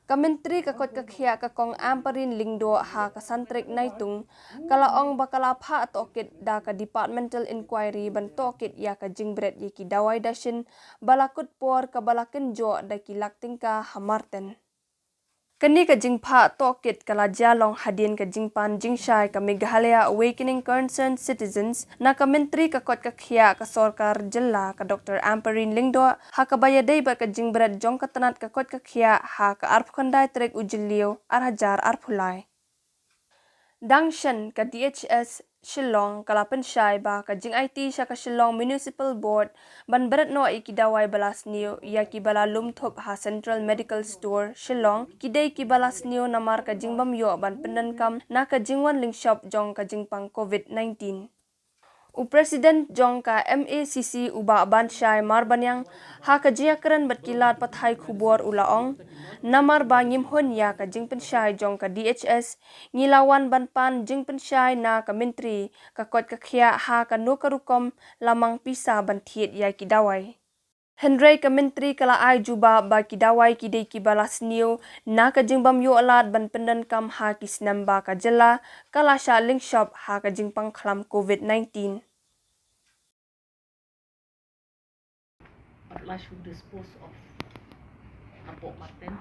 Kamentri kakot kakhia kakong Amparin Lingdo ha kasantrik naitung kalaong bakalapha at okit da ka departmental inquiry ban tokit ya ka jingbret ye ki dawai dashin balakut por ka balakin jo da ki laktingka hamarten. Kani ka jingpha tokit kala jalong hadin ka jingpan jingshai ka Meghalaya Awakening Concerned Citizens na ka menteri ka kot ka khia ka sorkar jilla ka Dr. Amparin Lingdo ha ka bayadai ba ka jingbrat jong ka tanat ka kot ka khia ha ka arphkhandai trek ujilio arhajar arphulai. Dangshan ka DHS Shillong kalapan syai ba ka jing IT sya ka Shillong Municipal Board ban berat no ikidawai balas niyo ya ki bala lumthop ha Central Medical Store Shillong kidai ki balas niyo namar ka jing bamyo ban pendankam na ka jingwan lingshop jong ka jingpang COVID-19. Presiden jong ka MACC uba bansyai marbanyang ha ka jiakran batkilat pathai khubor ulaong namar ba ngimhon ya ka jingpensyai jong ka DHS ngilawan banpan jingpensyai na ka menteri ka kot ka khia ha ka no karukom lamang pisa bantiet ya kidawai. Hendrai ka menteri kala ai juba ba kidawai kidai ki balas niyo na ka jingbam yo alat ban pendan kam ha ki snamba ka jela kala sha link shop ha ka jingpang khalam COVID-19. Atla should dispose of Apo Martin.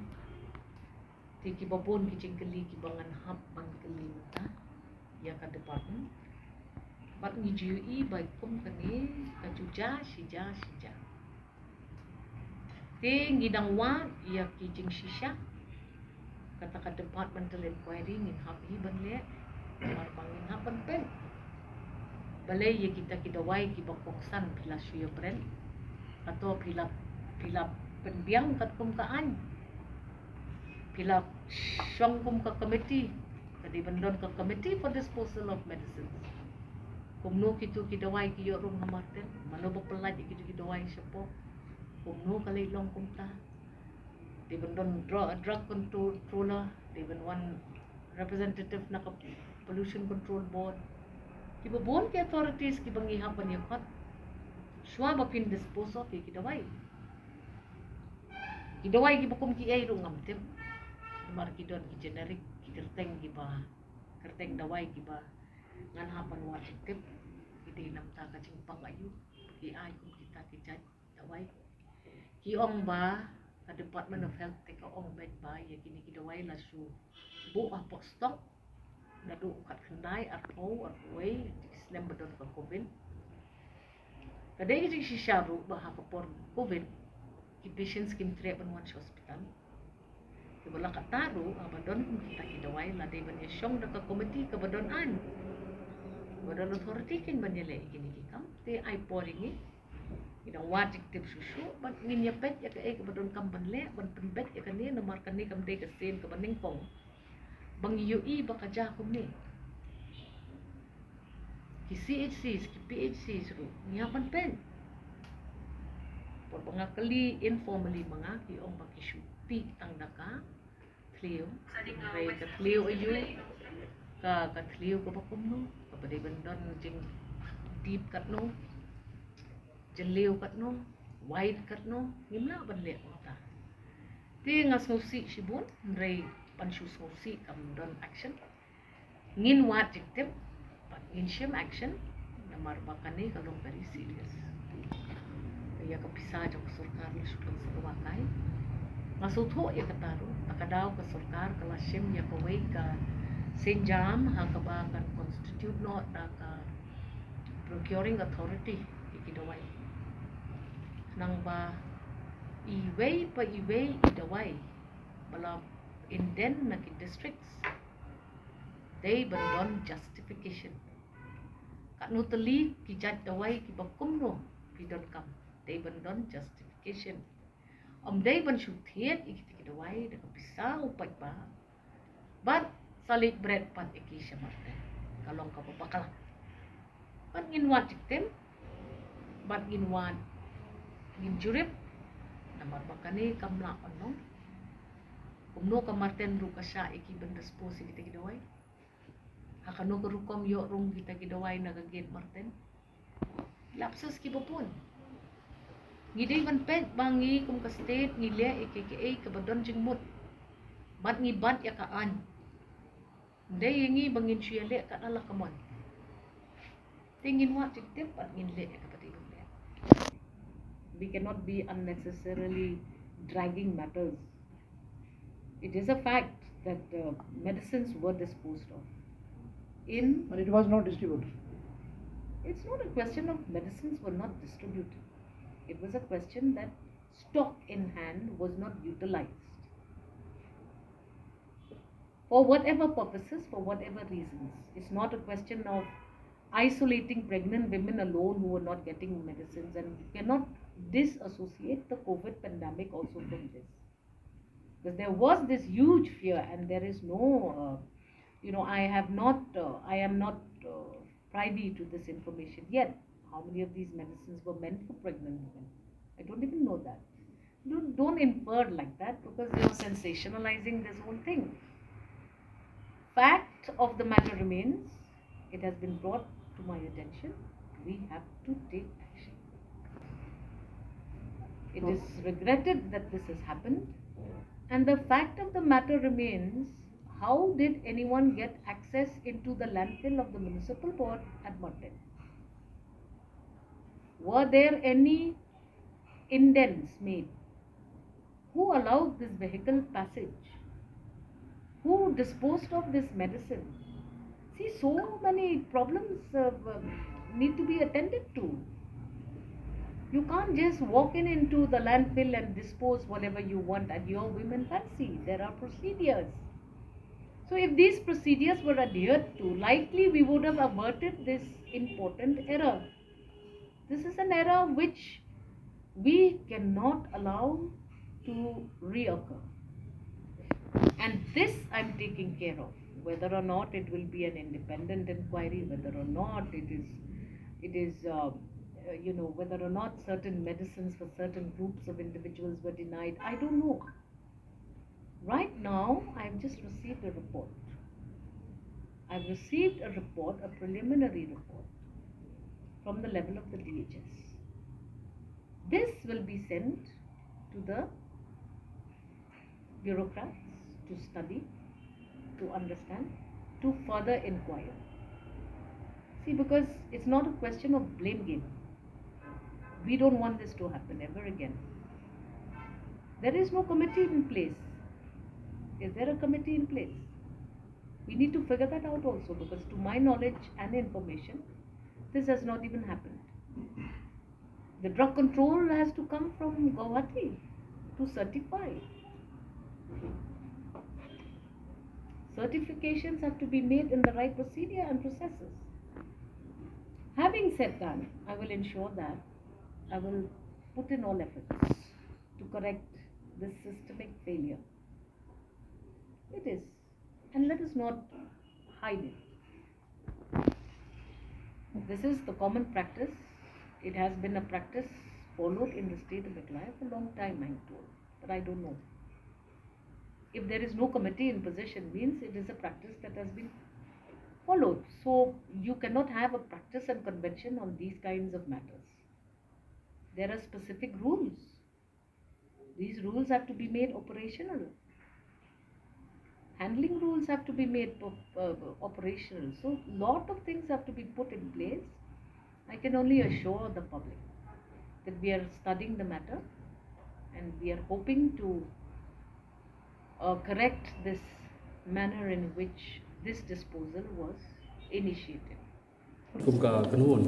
Ti kibabon ki jingkeli ki bangan hap ban keli mata ya ka department. Bat ni GUE by kum kani ka juja sija. Ti ngidang wa ya ki jing shisha kata ka departmental inquiry ngin hap hi ban le mar bangin hap ban pen. Balai ya kita kidawai ki bakoksan pila suyo brand atau pila penbiang kat kum kaan pila syong kum ka committee kadi bandon ka committee for disposal of medicines kumno kitu kidawai ki yorong hamarten mano bapelaj kitu kidawai sepo kumno kalilong kumta di bandon drug controller di one representative na ka pollution control board kibabon ki authorities ki bangihapan yakat Shwa bapin dispose of kidawai. Kidawai gibukum ki ay rung amtem. Mar kidon ki generic ki kerteng giba. Kerteng dawai giba. Ngan hapan wa tip kidi namta ka jingpang ayu. Ki ay kum kita ki jaj dawai. Ki ong ba ka Department of Health te ka ong bed ba ya kini kidawai la su bu apok stock. Nadu kat kendai arpo arway Islam badon ka COVID. Kadai si Sharu baha kapor COVID, ki patients kim tre ban wan hospital. Ki bala kataru abadon kita kidawai la dai ban yashong da ka committee ka badon an. Badon authority kin ban yele kini kikam te ai poringi. Kidang wajik tip susu ban ngin yapet ya ka ka badon kam ban le ban pembet ya ka ni namar kan ni kam dai ka sen ka baningkong. Bang UI baka jakum ni. Ki CHCs, ki PHCs ru nyapan pen por mga kali informally mga ki ong makishupi ang daka tliyo kay ka tliyo ayu ka tliyo ka bakum no kapade bandon jing deep kat no jeliw kat no wide kat no ngimla ban le ta ti nga sosi sibun ray panshu sosi kam don action ngin wat jiktem in action namar bakani kalau very serious kaya kapisa jok sarkar ni sukan sarwakai masutho ya kataro takadaw ka sarkar kala sim ya kaway ka sinjam ha kabakan constitute no da ka procuring authority ikidawai nang ba iway idawai bala inden na ki districts they bandon justification kanutali ki jaj dawai ki bakum no pidon kam they bandon justification they ban shuthiet ikiti dawai da kapisa upat ba but salit bread pat ikisha marte kalong ka papakala but inwat tiktem but inwat injurip namar bakani kamla ono kumno ka marten ru ka sha iki ban dispose ikiti dawai hakano karukom yo rong kita gidaway nagagit marten lapsus ki bopon ngidai man pet bangi kum ka state ngile ikka kabadon jingmut bat ngi bat ya kaan de yengi bangin syele ka ala kaman tingin wa tip bat ngin le ka pati bule. We cannot be unnecessarily dragging matters. It is a fact that medicines were disposed of in. But it was not distributed. It's not a question of medicines were not distributed. It was a question that stock in hand was not utilized. For whatever purposes, for whatever reasons. It's not a question of isolating pregnant women alone who were not getting medicines, and you cannot disassociate the COVID pandemic also from this. Because there was this huge fear, and there is no, I am not privy to this information yet. How many of these medicines were meant for pregnant women? I don't even know that. Don't infer like that, because you're sensationalizing this whole thing. Fact of the matter remains, it has been brought to my attention, we have to take action. It is regretted that this has happened, and the fact of the matter remains, how did anyone get access into the landfill of the municipal board at Martin? Were there any indents made? Who allowed this vehicle passage? Who disposed of this medicine? See, so many problems need to be attended to. You can't just walk into the landfill and dispose whatever you want at your women fancy. There are procedures. So if these procedures were adhered to, likely we would have averted this important error. This is an error which we cannot allow to reoccur. And this I'm taking care of. Whether or not it will be an independent inquiry, whether or not it is whether or not certain medicines for certain groups of individuals were denied, I don't know. Right now, I've just received a report. I've received a report, a preliminary report, from the level of the DHS. This will be sent to the bureaucrats to study, to understand, to further inquire. See, because it's not a question of blame game. We don't want this to happen ever again. There is no committee in place. Is there a committee in place? We need to figure that out also, because to my knowledge and information, this has not even happened. The drug control has to come from Guwahati to certify. Certifications have to be made in the right procedure and processes. Having said that, I will ensure that I will put in all efforts to correct this systemic failure. It is, and let us not hide it. This is the common practice. It has been a practice followed in the state of Meghalaya for a long time, I'm told, but I don't know. If there is no committee in position, means it is a practice that has been followed. So you cannot have a practice and convention on these kinds of matters. There are specific rules. These rules have to be made operational. Handling rules have to be made operational. So lot of things have to be put in place. I can only assure the public that we are studying the matter, and we are hoping to correct this manner in which this disposal was initiated. Kumka kanuon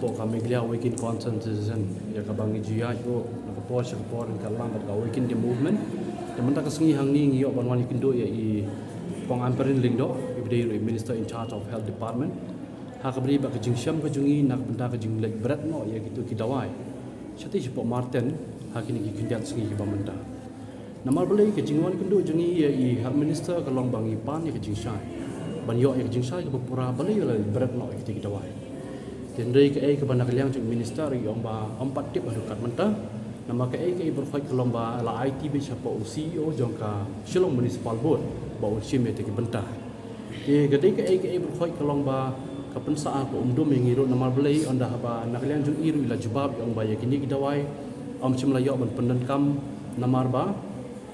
po kami beliau wekin consensus ya kabangi jia yo nakapo sa kapo ng kalang at wekin the movement teman tak kesengi hang ni yo banwan ikindo ya i pong amperin lingdo ibdei minister in charge of health department ha kabri ba kajing syam kajungi nak benda kajing lek berat no ya gitu kidawai sati si po Martin ha kini kikindiat sengi ba menda namar belai kajing wan kendo jungi ya i health minister kalong bangi pan ya kajing syai ban yo ya kajing syai ke pura belai la berat no kita kidawai tendai ke ai ke bandar liang jung minister yo ba empat tip adukat menta nama ke ai ke berfai kalong ba la IT be siapa CEO jongka Shillong municipal board ba usim ya ke benta ke gadai ke ai berfai kalong ba kapensa ko umdum mengiru namar belai onda ba nak liang jung iru ila jubab yo ba ya kini kidawai chimla yo ban pendenkam namar ba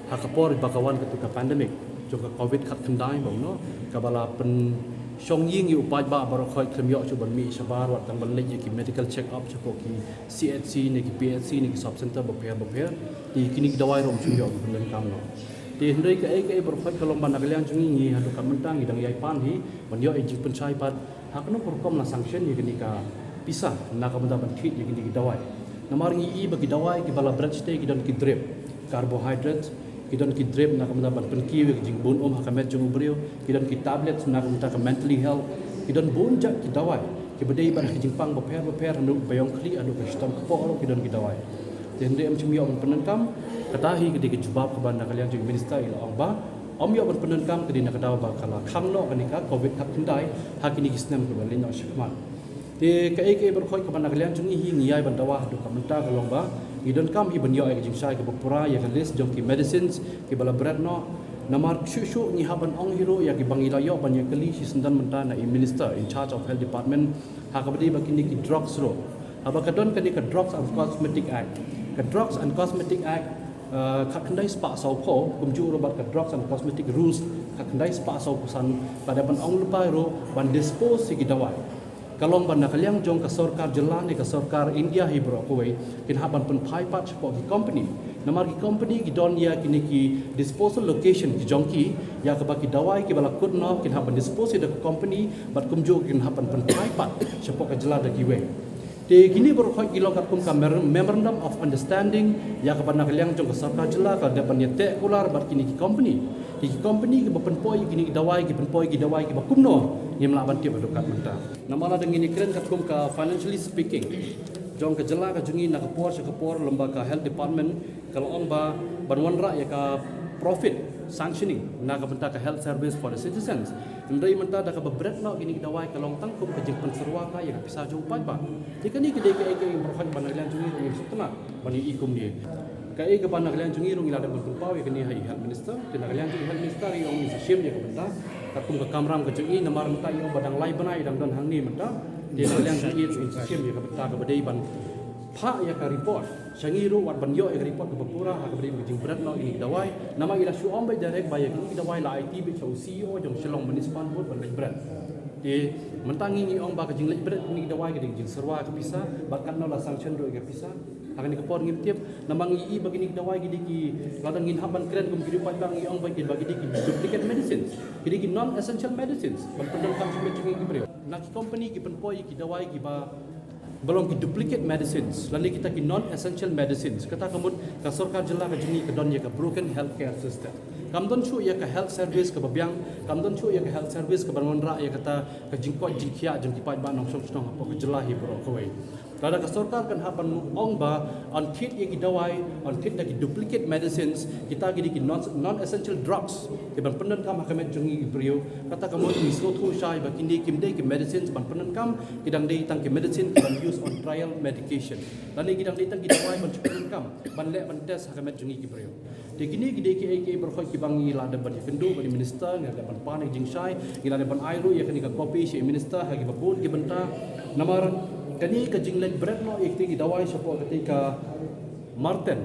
hakapor bakawan ketika pandemik juga covid khat kendai bang no kabala pen shong ying yu pai ba bar khoi khmyo chu ban mi shabar wat tang ban le ki medical check up chapo ki CHC ni ki PHC ni ki sub center ba pher ti kini dawai rom chu yo ban kam no ti hendai ka ai bar khoi kalom ban agalian chu ngi hadu kam mentang idang yai pan hi ban yo ji pen chai pat hakno por kom na sanction ni kini ka pisah na ka ban ban thit ni kini dawai namar ngi i bagi dawai ki bala bread stay ki dan ki drip carbohydrates kidan ki drip na kamda ban pen kiwi ki jing bon hakamet jung brio kidan ki tablets na kamda ka mentally health kidan bon jak ki dawai ki bedai ban ki jing pang ba pher anu bayong kli anu ka stam ko kidan ki dawai den dem chum yo ban kam katahi ki ki jubab ka ban na kalian jing minister il ong ba om yo ban pen kam ki na ka daw ba kala kham no ka ni ka covid kap kindai hakini ki snam ko ban le no shikman te ka ek ber khoi ka ban na kalian jung hi ngiai ban dawa du ka menta ka long ba idon kam hi banyo ay jing sai ke pura ya ke list jong ki medicines ki bala bread no namar shu ni haban ong hero ya ki bangila yo ban ya kali si sendan menta na minister in charge of health department ha ka badi bakini ki drugs ro aba ka don ka drugs and cosmetic act ka drugs and cosmetic act khat khandai spa sau ko kumju ro bat ka drugs and cosmetic rules khat khandai spa sau kusan pada ban ong lupa ro ban dispose ki dawai kalong ban nakaliang jong ka sarkar jelan ni ka sarkar India hi bro ko wei kin haban pen phai pat chapo ki company namar ki company ki don ya kini ki disposal location ki jong ki ya ka ba ki dawai ki bala kut no kin haban dispose the company bat kum jo kin haban pen phai pat chapo ka jela da ki wei te kini bro khoi ki lokat kum ka memorandum of understanding ya ka ban nakaliang jong ka sarkar jela ka da ban yete kular bat kini ki company ki ba pen poi kini ki dawai ki pen poi ki dawai ki ba kum no yang melawan tiap adukat mentah. Namala dengan ini keren kat kum ka financially speaking. Jong ke jela ka jungi nak kapor lembaga health department kalau ong ba banwan ra ya ka profit sanctioning nak mentah ka health service for the citizens. Ndai mentah dak ka bread no gini dawai kalau tang kum ka jeng penserwa ka ya bisa jauh pai ba. Jika ni kedai ke yang berhad banaglan jungi yang setengah bani ikum ni. Kai ke banaglan jungi rung ila dak berpau ya kini hai health minister, banaglan jungi health minister yang ni sim ya ka mentah kakum ka kamram ka jungi namar mentah yang badang lai banai dang don hang ni mentah dia kalian jungi sim ya ka mentah ka badai ban pha ya ka report sangi ru wat ban yo ya report ka pura ha ka badai jing berat no ini dawai nama ila shu om bai direct bai ki dawai la IT bi chau CEO jong Shillong municipal board ban lai berat di mentangi ni ong ba ka jing lai berat ni dawai ka jing serwa ka pisa bakan no la sanction ru ka pisa akan dikepor ngim tiap namang i begini dawai gidi ki ladang ngin haban keren kum kiri pandang i ong bagi di ki duplicate medicines gidi ki non essential medicines pendang kam sampai jungi ki brio nak company ki penpoi ki dawai ki ba belum ki duplicate medicines lalu kita ki non essential medicines kata kamu ka sarkar jela ka jungi ka don ya ka broken healthcare system kam don chu ya ka health service ka babyang kam don chu ya ka health service ka bangon ra ya kata ka jingko jingkhia jing ki pai ba nong song song apa ka jela hi bro ko wei Kada ka sarkar kan hapan ong ba on kit ye ki dawai on kit da ki duplicate medicines kita ki di non essential drugs ki ban pendan kam hakamet jungi brio kata kamu ni so thu shai ba kindi kim dei ki medicines ban pendan kam kidang dei tang ki medicine ki ban use on trial medication dan kidang dei tang ki dawai ban pendan kam ban le ban test hakamet jungi ki brio de kini ki dei ki berkhoi ki bangi la da ban kendu ban minister ngal da ban pan jing shai ngila da ban airu ya kini ka copy si minister ha ki ba bon ki benta namar kani ka jing lek bread no ikti ki dawai sapo ketika marten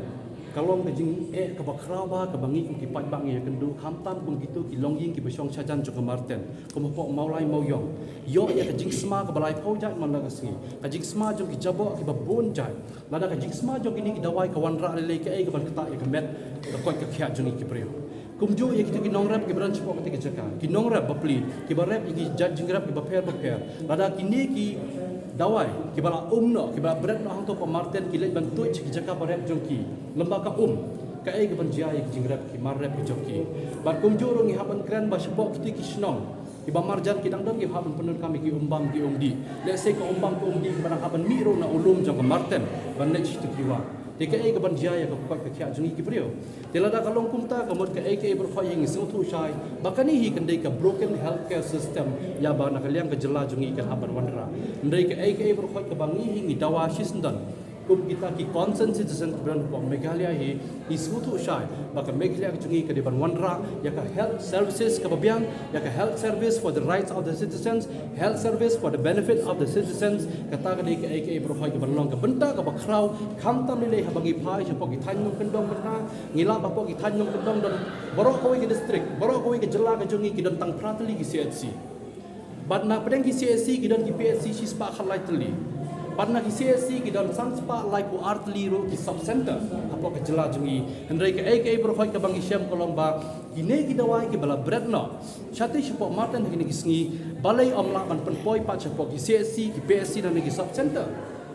kalong ka jing ka bakrawa ka bangi ki pat bangi ya kendu khamtan kum gitu ki longying ki besong chajan jo ka marten kum po maulai mau yong yo ya ka jing sma ka balai phau jat man la ka si ka jing sma jo ki jabo ki ba bon jai lada ka jing sma jo ki ni ki dawai ka wan ra le ka ka ban kata ya ka met ka koi ka khia jungi ki brio kumju ya kita ki nong rap ki branch po ketika jaka ki nong rap bapli ki ba rap ki judging rap ki ba pher lada ki ni ki dawai ki bala no ki bala berat no hang to pa marten ki let ban tu ki jaka barep jongki lembaga ka ai ki ban jai ki jingrap ki marrep ki jongki bar kum jurung ki haban kran ba shbok ki ki snong ki ba marjan ki dang dong ki haban penun kami ki umbang ki umdi let's say ko umbang ko umdi ki ban haban miro na ulum jong marten ban ne chi tu kiwa te ka ai ki ban jai ka ka kya jongi ki brio te lada kalong kumta ka mod ka ai ki ber phai ngi so thu shai bakani hi kan dei ka broken healthcare system ya ba na kaliang ka jela jongi ka haban wanra ndai ka ai ber phai ka bangi hi ngi dawa shisndan kum kita ki concern citizen beran ko Meghalaya hi isutu shai baka Meghalaya jungi ke depan wanra ya ka health services ka babiang ya ka health service for the rights of the citizens, health service for the benefit of the citizens, kata ka dei ka aka profile ka balong ka benta ka bakraw kamtam nilai habangi pai siapa ki tanyong kendong berna ngila bapo ki tanyong kendong dan borok ko ki district borok ko ki jela ka jungi ki dan tang prateli ki CHC bat na pedang ki CHC ki dan ki PSC si spa khalai teli Padna ki CSC ki dalam sanspa like ku artli ro ki sub center apa ke jela jungi hendrai ke AK provide ke bangi syam kolomba kine ki dawai ki bala bredno chati sipo martin ki sngi balai omla ban penpoi pa sipo ki CSC ki PSC dan ki sub center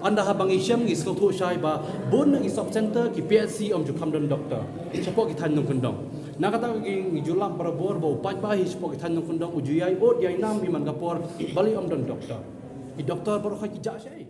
anda ha bangi syam ki skotho shai ba bon ki sub center ki PSC om ju kamdon doktor sipo ki than nong kendong na kata ki julak barabor ba upai pa hi sipo ki than nong kendong ujuyai od yai nam mi man gapor balai om don doktor ki doktor baro ki ja shai